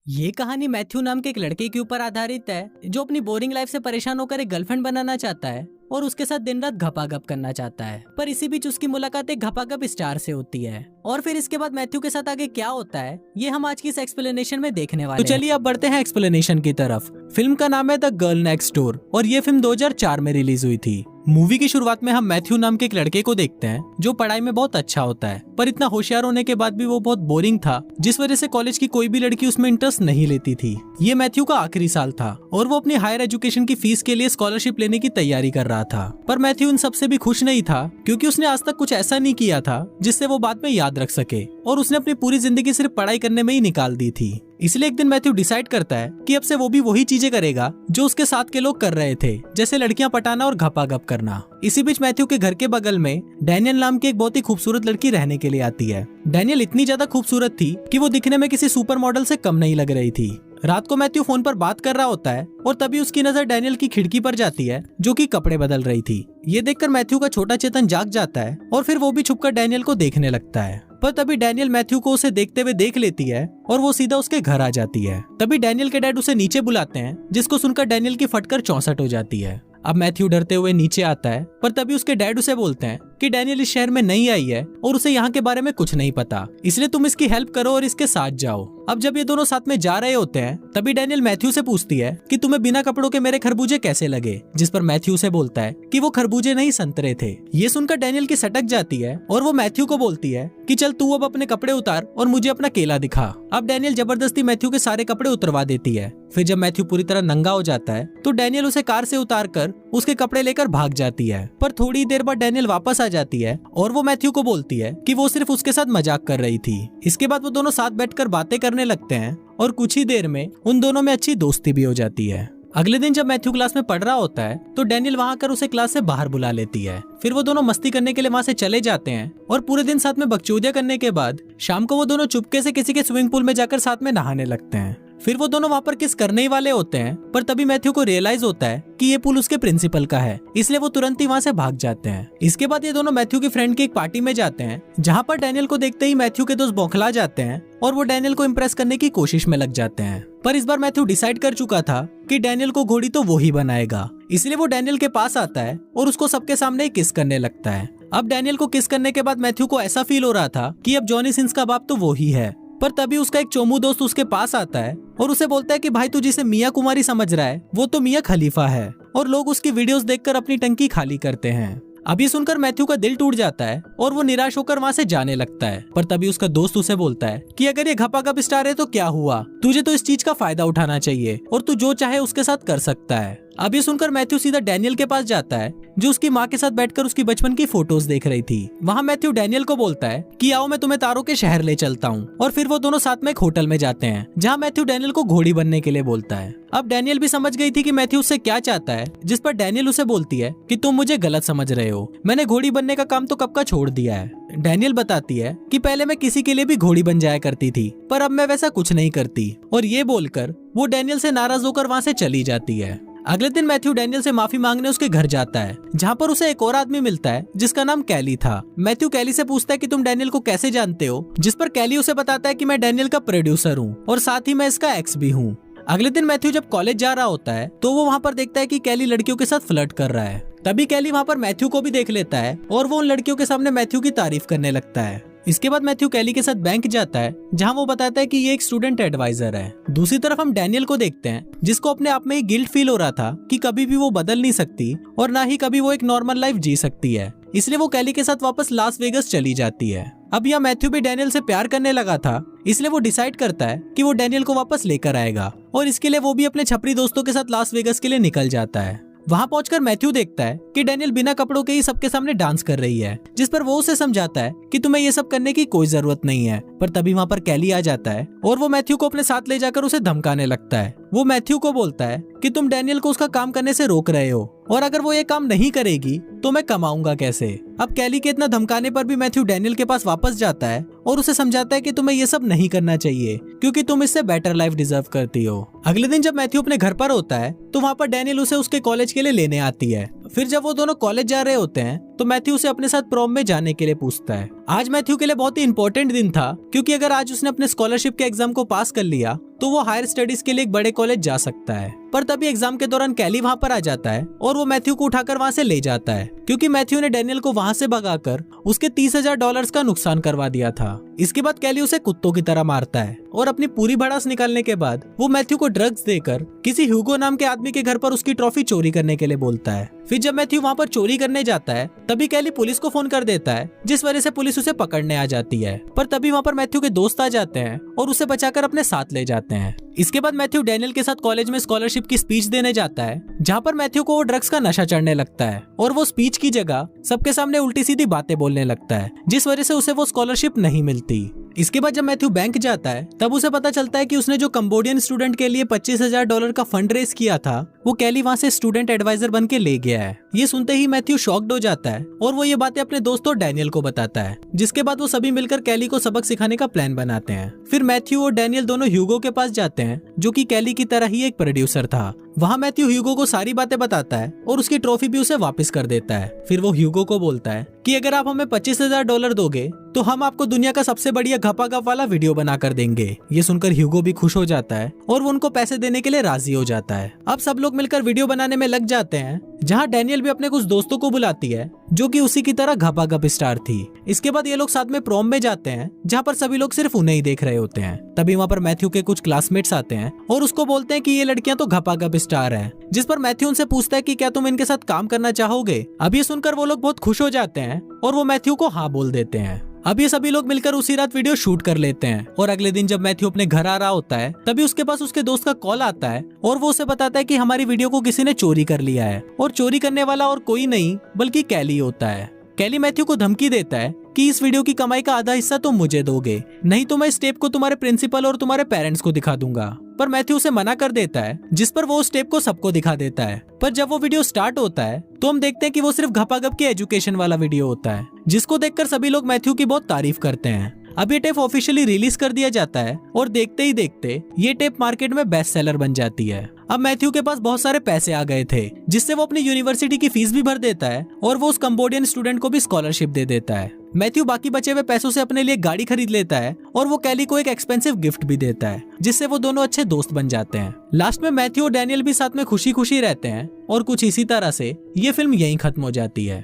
ये कहानी मैथ्यू नाम के एक लड़के के ऊपर आधारित है जो अपनी बोरिंग लाइफ से परेशान होकर एक गर्लफ्रेंड बनाना चाहता है और उसके साथ दिन रात घपाघप करना चाहता है। पर इसी बीच उसकी मुलाकात एक घपाघप स्टार से होती है और फिर इसके बाद मैथ्यू के साथ आगे क्या होता है ये हम आज की इस एक्सप्लेनेशन में देखने वाले हैं। तो चलिए अब बढ़ते हैं एक्सप्लेनेशन की तरफ। फिल्म का नाम है द गर्ल नेक्स्ट डोर और ये फिल्म 2004 में रिलीज हुई थी। मूवी की शुरुआत में हम मैथ्यू नाम के एक लड़के को देखते हैं जो पढ़ाई में बहुत अच्छा होता है, पर इतना होशियार होने के बाद भी वो बहुत बोरिंग था, जिस वजह से कॉलेज की कोई भी लड़की उसमें इंटरेस्ट नहीं लेती थी। ये मैथ्यू का आखिरी साल था और वो अपनी हायर एजुकेशन की फीस के लिए स्कॉलरशिप लेने की तैयारी कर रहा था। पर मैथ्यू इन सबसे भी खुश नहीं था क्योंकि उसने आज तक कुछ ऐसा नहीं किया था जिससे वो बाद में याद रख सके और उसने अपनी पूरी जिंदगी सिर्फ पढ़ाई करने में ही निकाल दी थी। इसलिए एक दिन मैथ्यू डिसाइड करता है कि अब से वो भी वही चीजें करेगा जो उसके साथ के लोग कर रहे थे, जैसे लड़कियां पटाना और घपाघप करना। इसी बीच मैथ्यू के घर के बगल में डैनियल नाम की एक बहुत ही खूबसूरत लड़की रहने के लिए आती है। डैनियल इतनी ज्यादा खूबसूरत थी कि वो दिखने में किसी सुपर मॉडल से कम नहीं लग रही थी। रात को मैथ्यू फोन पर बात कर रहा होता है और तभी उसकी नजर डैनियल की खिड़की पर जाती है जो कि कपड़े बदल रही थी। ये देखकर मैथ्यू का छोटा चेतन जाग जाता है और फिर वो भी छुपकर डैनियल को देखने लगता है। पर तभी डैनियल मैथ्यू को उसे देखते हुए देख लेती है और वो सीधा उसके घर आ जाती है। तभी डैनियल के डैड उसे नीचे बुलाते हैं, जिसको सुनकर डैनियल की फटकर 64 हो जाती है। अब मैथ्यू डरते हुए नीचे आता है, पर तभी उसके डैड उसे बोलते हैं कि डैनियल इस शहर में नई आई है और उसे यहाँ के बारे में कुछ नहीं पता, इसलिए तुम इसकी हेल्प करो और इसके साथ जाओ। अब जब ये दोनों साथ में जा रहे होते हैं तभी डैनियल मैथ्यू से पूछती है कि तुम्हें बिना कपड़ों के मेरे खरबूजे कैसे लगे, जिस पर मैथ्यू से बोलता है कि वो खरबूजे नहीं संतरे थे। ये सुनकर डैनियल की सटक जाती है और वो मैथ्यू को बोलती है कि चल तू अब अपने कपड़े उतार और मुझे अपना केला दिखा। अब डैनियल जबरदस्ती मैथ्यू के सारे कपड़े उतरवा देती है। फिर जब मैथ्यू पूरी तरह नंगा हो जाता है तो डैनियल उसे कार से उतार कर उसके कपड़े लेकर भाग जाती है। पर थोड़ी देर बाद डैनियल वापस आ जाती है और वो मैथ्यू को बोलती है कि वो सिर्फ उसके साथ मजाक कर रही थी। इसके बाद वो दोनों साथ बैठकर बातें करने लगते हैं और कुछ ही देर में उन दोनों में अच्छी दोस्ती भी हो जाती है। अगले दिन जब मैथ्यू क्लास में पढ़ रहा होता है तो डैनियल वहां कर उसे क्लास से बाहर बुला लेती है। फिर वो दोनों मस्ती करने के लिए वहां से चले जाते हैं और पूरे दिन साथ में बकचोदियां करने के बाद शाम को वो दोनों चुपके से किसी के स्विमिंग पूल में जाकर साथ में नहाने लगते हैं। फिर वो दोनों वहाँ पर किस करने ही वाले होते हैं, पर तभी मैथ्यू को रियलाइज होता है कि ये पूल उसके प्रिंसिपल का है, इसलिए वो तुरंत ही वहाँ से भाग जाते हैं। इसके बाद ये दोनों मैथ्यू की फ्रेंड की एक पार्टी में जाते हैं, जहाँ पर डैनियल को देखते ही मैथ्यू के दोस्त बौखला जाते हैं और वो डैनियल को इम्प्रेस करने की कोशिश में लग जाते हैं। पर इस बार मैथ्यू डिसाइड कर चुका था कि डैनियल को घोड़ी तो वो ही बनाएगा, इसलिए वो डैनियल के पास आता है और उसको सबके सामने किस करने लगता है। अब डैनियल को किस करने के बाद मैथ्यू को ऐसा फील हो रहा था कि अब जॉनी सिंस का बाप तो वो ही है। पर तभी उसका एक चोमू दोस्त उसके पास आता है और उसे बोलता है कि भाई तू जिसे मियां कुमारी समझ रहा है वो तो मियां खलीफा है और लोग उसकी वीडियोस देखकर अपनी टंकी खाली करते हैं। अब ये सुनकर मैथ्यू का दिल टूट जाता है और वो निराश होकर वहाँ से जाने लगता है। पर तभी उसका दोस्त उसे बोलता है कि अगर ये घपाघप स्टार है तो क्या हुआ, तुझे तो इस चीज का फायदा उठाना चाहिए और तू जो चाहे उसके साथ कर सकता है। अब ये सुनकर मैथ्यू सीधा डैनियल के पास जाता है जो उसकी माँ के साथ बैठकर उसकी बचपन की फोटोज देख रही थी। वहाँ मैथ्यू डैनियल को बोलता है कि आओ मैं तुम्हें तारों के शहर ले चलता हूँ, और फिर वो दोनों साथ में एक होटल में जाते हैं जहाँ मैथ्यू डैनियल को घोड़ी बनने के लिए बोलता है। अब डैनियल भी समझ गई थी कि मैथ्यू उससे क्या चाहता है, जिस पर डैनियल उसे बोलती है कि तुम मुझे गलत समझ रहे हो, मैंने घोड़ी बनने का काम तो कब का छोड़ दिया है। डैनियल बताती है कि पहले मैं किसी के लिए भी घोड़ी बन जाया करती थी, पर अब मैं वैसा कुछ नहीं करती, और ये बोलकर वो डैनियल से नाराज होकर वहाँ से चली जाती है। अगले दिन मैथ्यू डैनियल से माफी मांगने उसके घर जाता है, जहाँ पर उसे एक और आदमी मिलता है जिसका नाम कैली था। मैथ्यू कैली से पूछता है कि तुम डैनियल को कैसे जानते हो, जिस पर कैली उसे बताता है कि मैं डैनियल का प्रोड्यूसर हूँ और साथ ही मैं इसका एक्स भी हूँ। अगले दिन मैथ्यू जब कॉलेज जा रहा होता है तो वो वहाँ पर देखता है कि कैली लड़कियों के साथ फ्लर्ट कर रहा है। तभी कैली वहाँ पर मैथ्यू को भी देख लेता है और वो उन लड़कियों के सामने मैथ्यू की तारीफ करने लगता है। इसके बाद मैथ्यू कैली के साथ बैंक जाता है, जहां वो बताता है कि ये एक स्टूडेंट एडवाइजर है। दूसरी तरफ हम डैनियल को देखते हैं, जिसको अपने आप में ही गिल्ट फील हो रहा था कि कभी भी वो बदल नहीं सकती और ना ही कभी वो एक नॉर्मल लाइफ जी सकती है, इसलिए वो कैली के साथ वापस लास वेगस चली जाती है। अब यहाँ मैथ्यू भी डैनियल से प्यार करने लगा था, इसलिए वो डिसाइड करता है कि वो डैनियल को वापस लेकर आएगा और इसके लिए वो भी अपने छपरी दोस्तों के साथ लास वेगस के लिए निकल जाता है। वहाँ पहुंचकर मैथ्यू देखता है कि डैनियल बिना कपड़ों के ही सबके सामने डांस कर रही है, जिस पर वो उसे समझाता है कि तुम्हें ये सब करने की कोई जरूरत नहीं है। पर तभी वहाँ पर कैली आ जाता है और वो मैथ्यू को अपने साथ ले जाकर उसे धमकाने लगता है। वो मैथ्यू को बोलता है कि तुम डैनियल को उसका काम करने से रोक रहे हो और अगर वो ये काम नहीं करेगी तो मैं कमाऊंगा कैसे। अब कैली के इतना धमकाने पर भी मैथ्यू डैनियल के पास वापस जाता है और उसे समझाता है कि तुम्हें ये सब नहीं करना चाहिए क्योंकि तुम इससे बेटर लाइफ डिजर्व करती हो। अगले दिन जब मैथ्यू अपने घर पर होता है तो वहाँ पर डैनियल उसे उसके कॉलेज के लिए लेने आती है। फिर जब वो दोनों कॉलेज जा रहे होते हैं तो मैथ्यू उसे अपने साथ प्रॉम में जाने के लिए पूछता है। आज मैथ्यू के लिए बहुत ही इंपॉर्टेंट दिन था, क्योंकि अगर आज उसने अपने स्कॉलरशिप के एग्जाम को पास कर लिया तो वो हायर स्टडीज के लिए एक बड़े कॉलेज जा सकता है। पर तभी एग्जाम के दौरान कैली वहाँ पर आ जाता है और वो मैथ्यू को उठाकर वहाँ से ले जाता है, क्योंकि मैथ्यू ने डैनियल को वहाँ से भगाकर उसके $30,000 का नुकसान करवा दिया था। इसके बाद कैली उसे कुत्तों की तरह मारता है और अपनी पूरी भड़ास निकालने के बाद वो मैथ्यू को ड्रग्स देकर किसी ह्यूगो नाम के आदमी के घर पर उसकी ट्रॉफी चोरी करने के लिए बोलता है। फिर जब मैथ्यू वहाँ पर चोरी करने जाता है तभी कैली पुलिस को फोन कर देता है, जिस वजह से पुलिस उसे पकड़ने आ जाती है। पर तभी वहाँ पर मैथ्यू के दोस्त आ जाते हैं और उसे बचाकर अपने साथ ले जाते हैं। इसके बाद मैथ्यू डैनियल के साथ कॉलेज में स्कॉलरशिप की स्पीच देने जाता है, जहाँ पर मैथ्यू को वो ड्रग्स का नशा चढ़ने लगता है और वो स्पीच की जगह सबके सामने उल्टी सीधी बातें बोलने लगता है, जिस वजह से उसे वो स्कॉलरशिप नहीं मिलती। इसके बाद जब मैथ्यू बैंक जाता है तब उसे पता चलता है कि उसने जो कंबोडियन स्टूडेंट के लिए $25,000 का फंड रेज किया था वो कैली वहाँ से स्टूडेंट एडवाइजर बन के ले गया है। ये सुनते ही मैथ्यू शॉक्ड हो जाता है और वो ये बातें अपने दोस्तों डैनियल को बताता है, जिसके बाद वो सभी मिलकर कैली को सबक सिखाने का प्लान बनाते हैं। फिर मैथ्यू और डैनियल दोनों ह्यूगो के पास जाते हैं, जो कि कैली की तरह ही एक प्रोड्यूसर था। वहाँ मैथ्यू ह्यूगो को सारी बातें बताता है और उसकी ट्रॉफी भी उसे वापस कर देता है। फिर वो ह्यूगो को बोलता है कि अगर आप हमें $25,000 दोगे तो हम आपको दुनिया का सबसे बढ़िया घपाघप वाला वीडियो बनाकर देंगे। ये सुनकर ह्यूगो भी खुश हो जाता है और वो उनको पैसे देने के लिए राजी हो जाता है। अब सब लोग मिलकर वीडियो बनाने में लग जाते हैं, जहाँ डैनियल भी अपने कुछ दोस्तों को बुलाती है जो कि उसी की तरह घपाघप स्टार थी। इसके बाद ये लोग साथ में प्रॉम में जाते हैं, जहाँ पर सभी लोग सिर्फ उन्हें ही देख रहे होते हैं। तभी वहाँ पर मैथ्यू के कुछ क्लासमेट्स आते हैं और उसको बोलते हैं कि ये लड़कियां तो घपाघप स्टार हैं, जिस पर मैथ्यू उनसे पूछता है कि क्या तुम इनके साथ काम करना चाहोगे। अब ये सुनकर वो लोग बहुत खुश हो जाते हैं और वो मैथ्यू को हाँ बोल देते हैं। अब ये सभी लोग मिलकर उसी रात वीडियो शूट कर लेते हैं और अगले दिन जब मैथ्यू अपने घर आ रहा होता है तभी उसके पास उसके दोस्त का कॉल आता है और वो उसे बताता है कि हमारी वीडियो को किसी ने चोरी कर लिया है और चोरी करने वाला और कोई नहीं बल्कि कैली होता है। कैली मैथ्यू को धमकी देता है कि इस वीडियो की कमाई का आधा हिस्सा तुम मुझे दोगे, नहीं तो मैं इस टेप को तुम्हारे प्रिंसिपल और तुम्हारे पेरेंट्स को दिखा दूंगा। पर मैथ्यू उसे मना कर देता है, जिस पर वो उस टेप को सबको दिखा देता है। पर जब वो वीडियो स्टार्ट होता है तो हम देखते हैं कि वो सिर्फ घपाघप की एजुकेशन वाला वीडियो होता है, जिसको देखकर सभी लोग मैथ्यू की बहुत तारीफ करते हैं। अब ये टेप ऑफिशियली रिलीज कर दिया जाता है और देखते ही देखते ये टेप मार्केट में बेस्ट सेलर बन जाती है। अब मैथ्यू के पास बहुत सारे पैसे आ गए थे, जिससे वो अपनी यूनिवर्सिटी की फीस भी भर देता है और वो उस कंबोडियन स्टूडेंट को भी स्कॉलरशिप दे देता है। मैथ्यू बाकी बचे हुए पैसों से अपने लिए गाड़ी खरीद लेता है और वो कैली को एक एक्सपेंसिव गिफ्ट भी देता है, जिससे वो दोनों अच्छे दोस्त बन जाते हैं। लास्ट में मैथ्यू और डैनियल भी साथ में खुशी खुशी रहते हैं और कुछ इसी तरह से ये फिल्म यहीं खत्म हो जाती है।